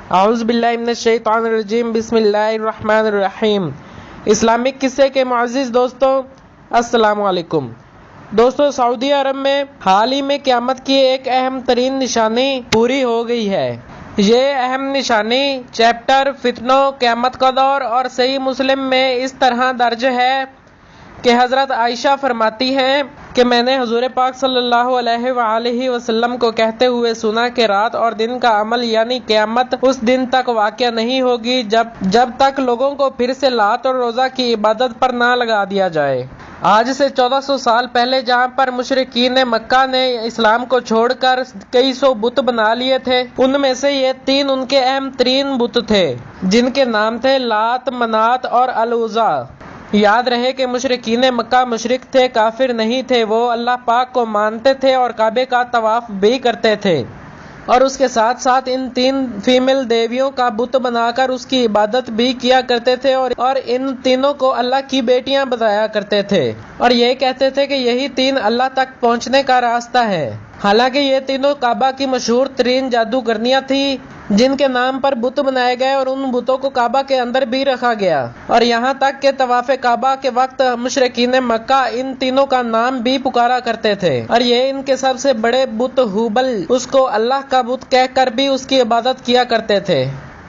اعوذ باللہ من الشیطان الرجیم، بسم اللہ الرحمن الرحیم۔ اسلامک قصے کے معزز دوستوں، السلام علیکم۔ دوستوں، سعودی عرب میں حال ہی میں قیامت کی ایک اہم ترین نشانی پوری ہو گئی ہے۔ یہ اہم نشانی چیپٹر فتنوں، قیامت کا دور اور صحیح مسلم میں اس طرح درج ہے کہ حضرت عائشہ فرماتی ہیں کہ میں نے حضور پاک صلی اللہ علیہ وآلہ وسلم کو کہتے ہوئے سنا کہ رات اور دن کا عمل یعنی قیامت اس دن تک واقع نہیں ہوگی جب تک لوگوں کو پھر سے لات اور روزہ کی عبادت پر نہ لگا دیا جائے۔ آج سے 1400 سال پہلے جہاں پر مشرکین مکہ نے اسلام کو چھوڑ کر کئی سو بت بنا لیے تھے، ان میں سے یہ تین ان کے اہم ترین بت تھے جن کے نام تھے لات، منات اور العزیٰ۔ یاد رہے کہ مشرکین مکہ مشرک تھے، کافر نہیں تھے، وہ اللہ پاک کو مانتے تھے اور کعبے کا طواف بھی کرتے تھے، اور اس کے ساتھ ساتھ ان تین فیمیل دیویوں کا بت بنا کر اس کی عبادت بھی کیا کرتے تھے اور ان تینوں کو اللہ کی بیٹیاں بتایا کرتے تھے اور یہ کہتے تھے کہ یہی تین اللہ تک پہنچنے کا راستہ ہے۔ حالانکہ یہ تینوں کعبہ کی مشہور ترین جادوگرنیاں تھیں جن کے نام پر بت بنائے گئے اور ان بتوں کو کعبہ کے اندر بھی رکھا گیا، اور یہاں تک کہ طواف کعبہ کے وقت مشرکین مکہ ان تینوں کا نام بھی پکارا کرتے تھے، اور یہ ان کے سب سے بڑے بت ہبل اس کو اللہ کا بت کہہ کر بھی اس کی عبادت کیا کرتے تھے۔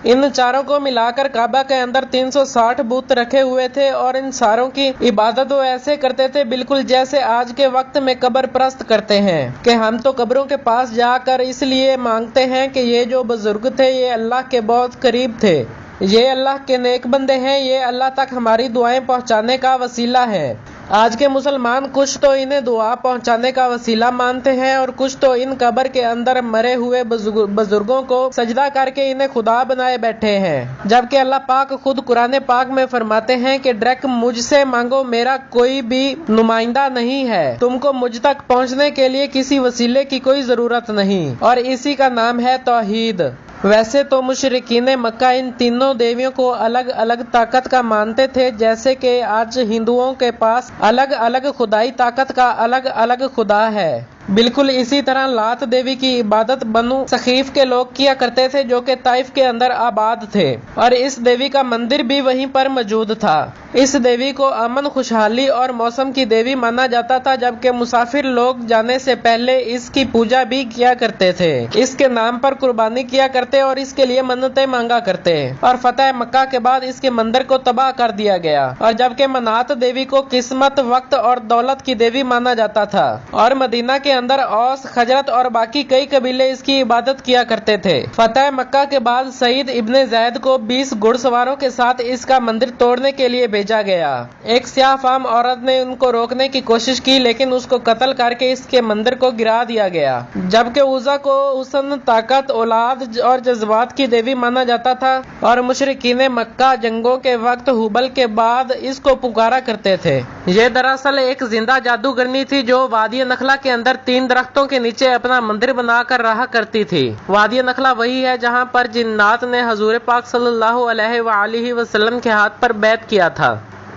ان چاروں کو ملا کر کعبہ کے اندر 360 بت رکھے ہوئے تھے اور ان ساروں کی عبادت وہ ایسے کرتے تھے بالکل جیسے آج کے وقت میں قبر پرست کرتے ہیں کہ ہم تو قبروں کے پاس جا کر اس لیے مانگتے ہیں کہ یہ جو بزرگ تھے یہ اللہ کے بہت قریب تھے، یہ اللہ کے نیک بندے ہیں، یہ اللہ تک ہماری دعائیں پہنچانے کا وسیلہ ہے۔ آج کے مسلمان کچھ تو انہیں دعا پہنچانے کا وسیلہ مانتے ہیں اور کچھ تو ان قبر کے اندر مرے ہوئے بزرگوں کو سجدہ کر کے انہیں خدا بنائے بیٹھے ہیں، جبکہ اللہ پاک خود قرآن پاک میں فرماتے ہیں کہ ڈائریکٹ مجھ سے مانگو، میرا کوئی بھی نمائندہ نہیں ہے، تم کو مجھ تک پہنچنے کے لیے کسی وسیلے کی کوئی ضرورت نہیں، اور اسی کا نام ہے توحید۔ ویسے تو مشرکین مکہ ان تینوں دیویوں کو الگ الگ طاقت کا مانتے تھے، جیسے کہ آج ہندوؤں کے پاس الگ الگ خدائی طاقت کا الگ الگ خدا ہے۔ بالکل اسی طرح لات دیوی کی عبادت بنو ثقیف کے لوگ کیا کرتے تھے جو کہ طائف کے اندر آباد تھے، اور اس دیوی کا مندر بھی وہیں پر موجود تھا۔ اس دیوی کو امن، خوشحالی اور موسم کی دیوی مانا جاتا تھا، جبکہ مسافر لوگ جانے سے پہلے اس کی پوجا بھی کیا کرتے تھے، اس کے نام پر قربانی کیا کرتے اور اس کے لیے منتیں مانگا کرتے، اور فتح مکہ کے بعد اس کے مندر کو تباہ کر دیا گیا، اور جبکہ منات دیوی کو قسمت، وقت اور دولت کی دیوی مانا جاتا تھا، اور مدینہ کے اندر اوس، خجرت اور باقی کئی قبیلے اس کی عبادت کیا کرتے تھے۔ فتح مکہ کے بعد سعید ابن زید کو 20 گھڑ سواروں کے ساتھ اس کا مندر توڑنے کے لیے بھیجا گیا۔ ایک سیاہ فام عورت نے ان کو روکنے کی کوشش کی لیکن اس کو قتل کر کے اس کے مندر کو گرا دیا گیا، جبکہ عزا کو حسن، طاقت، اولاد اور جذبات کی دیوی مانا جاتا تھا، اور مشرکین مکہ جنگوں کے وقت ہبل کے بعد اس کو پکارا کرتے تھے۔ یہ دراصل ایک زندہ جادوگرنی تھی جو وادی نخلہ کے اندر 3 درختوں کے نیچے اپنا مندر بنا کر رہا کرتی تھی۔ وادی نخلہ وہی ہے جہاں پر جنات نے حضور پاک صلی اللہ علیہ وآلہ وسلم کے ہاتھ پر بیعت کیا تھا۔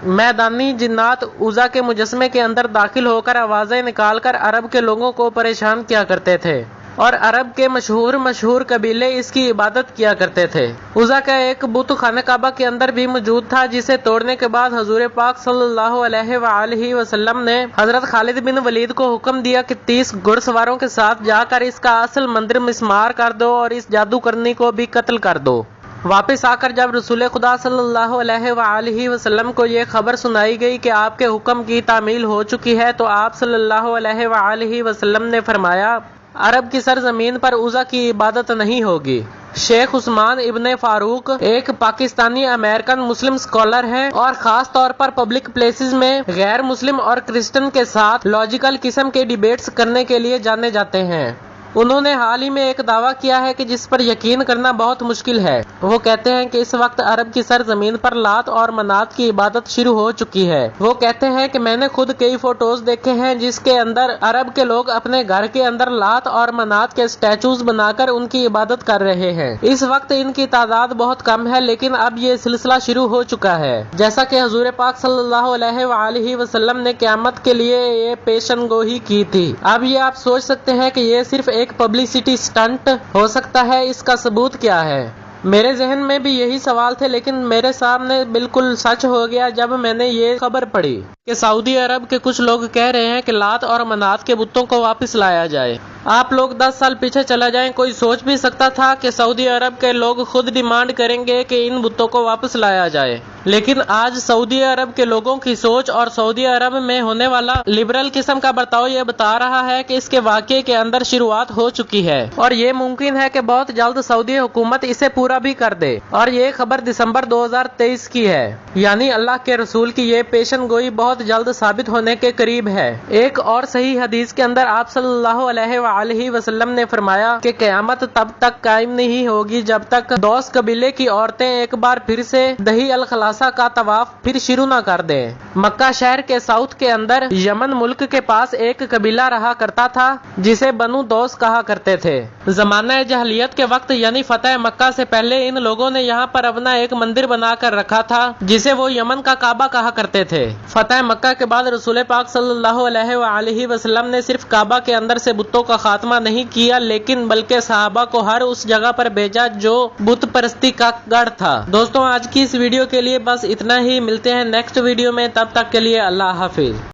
میدانی جنات عزا کے مجسمے کے اندر داخل ہو کر آوازیں نکال کر عرب کے لوگوں کو پریشان کیا کرتے تھے، اور عرب کے مشہور قبیلے اس کی عبادت کیا کرتے تھے۔ عزا کا ایک بت خانہ کعبہ کے اندر بھی موجود تھا جسے توڑنے کے بعد حضور پاک صلی اللہ علیہ وآلہ وسلم نے حضرت خالد بن ولید کو حکم دیا کہ 30 گھڑ سواروں کے ساتھ جا کر اس کا اصل مندر مسمار کر دو اور اس جادوگرنی کو بھی قتل کر دو۔ واپس آ کر جب رسول خدا صلی اللہ علیہ وآلہ وسلم کو یہ خبر سنائی گئی کہ آپ کے حکم کی تعمیل ہو چکی ہے تو آپ صلی اللہ علیہ وآلہ وسلم نے فرمایا، عرب کی سرزمین پر عزا کی عبادت نہیں ہوگی۔ شیخ عثمان ابن فاروق ایک پاکستانی امریکن مسلم اسکالر ہیں اور خاص طور پر پبلک پلیسز میں غیر مسلم اور کرسچن کے ساتھ لاجیکل قسم کے ڈیبیٹس کرنے کے لیے جانے جاتے ہیں۔ انہوں نے حال ہی میں ایک دعویٰ کیا ہے کہ جس پر یقین کرنا بہت مشکل ہے۔ وہ کہتے ہیں کہ اس وقت عرب کی سرزمین پر لات اور منات کی عبادت شروع ہو چکی ہے۔ وہ کہتے ہیں کہ میں نے خود کئی فوٹوز دیکھے ہیں جس کے اندر عرب کے لوگ اپنے گھر کے اندر لات اور منات کے سٹیچوز بنا کر ان کی عبادت کر رہے ہیں۔ اس وقت ان کی تعداد بہت کم ہے لیکن اب یہ سلسلہ شروع ہو چکا ہے، جیسا کہ حضور پاک صلی اللہ علیہ وآلہ وسلم نے قیامت کے لیے یہ پیشن گوئی کی تھی۔ اب یہ آپ سوچ سکتے ہیں کہ یہ صرف ایک پبلسٹی سٹنٹ ہو سکتا ہے، اس کا ثبوت کیا ہے؟ میرے ذہن میں بھی یہی سوال تھے، لیکن میرے سامنے بالکل سچ ہو گیا جب میں نے یہ خبر پڑھی کہ سعودی عرب کے کچھ لوگ کہہ رہے ہیں کہ لات اور منات کے بتوں کو واپس لایا جائے۔ آپ لوگ 10 سال پیچھے چلا جائیں، کوئی سوچ بھی سکتا تھا کہ سعودی عرب کے لوگ خود ڈیمانڈ کریں گے کہ ان بتوں کو واپس لایا جائے؟ لیکن آج سعودی عرب کے لوگوں کی سوچ اور سعودی عرب میں ہونے والا لبرل قسم کا برتاؤ یہ بتا رہا ہے کہ اس کے واقعے کے اندر شروعات ہو چکی ہے، اور یہ ممکن ہے کہ بہت جلد سعودی حکومت اسے پورا بھی کر دے۔ اور یہ خبر دسمبر 2023 کی ہے، یعنی اللہ کے رسول کی یہ پیشن گوئی بہت جلد ثابت ہونے کے قریب ہے۔ ایک اور صحیح حدیث کے اندر آپ صلی اللہ علیہ وآلہ وسلم نے فرمایا کہ قیامت تب تک قائم نہیں ہوگی جب تک دوس قبیلے کی عورتیں ایک بار پھر سے دہی الخلاصہ کا طواف پھر شروع نہ کر دیں۔ مکہ شہر کے ساؤتھ کے اندر یمن ملک کے پاس ایک قبیلہ رہا کرتا تھا جسے بنو دوس کہا کرتے تھے۔ زمانہ جاہلیت کے وقت یعنی فتح مکہ سے پہلے ان لوگوں نے یہاں پر اپنا ایک مندر بنا کر رکھا تھا جسے وہ یمن کا کعبہ کہا کرتے تھے۔ فتح مکہ کے بعد رسول پاک صلی اللہ علیہ وآلہ وسلم نے صرف کعبہ کے اندر سے بتوں کا خاتمہ نہیں کیا، لیکن بلکہ صحابہ کو ہر اس جگہ پر بھیجا جو بت پرستی کا گڑھ تھا۔ دوستوں، آج کی اس ویڈیو کے لیے بس اتنا ہی، ملتے ہیں نیکسٹ ویڈیو میں، تب تک کے لیے اللہ حافظ۔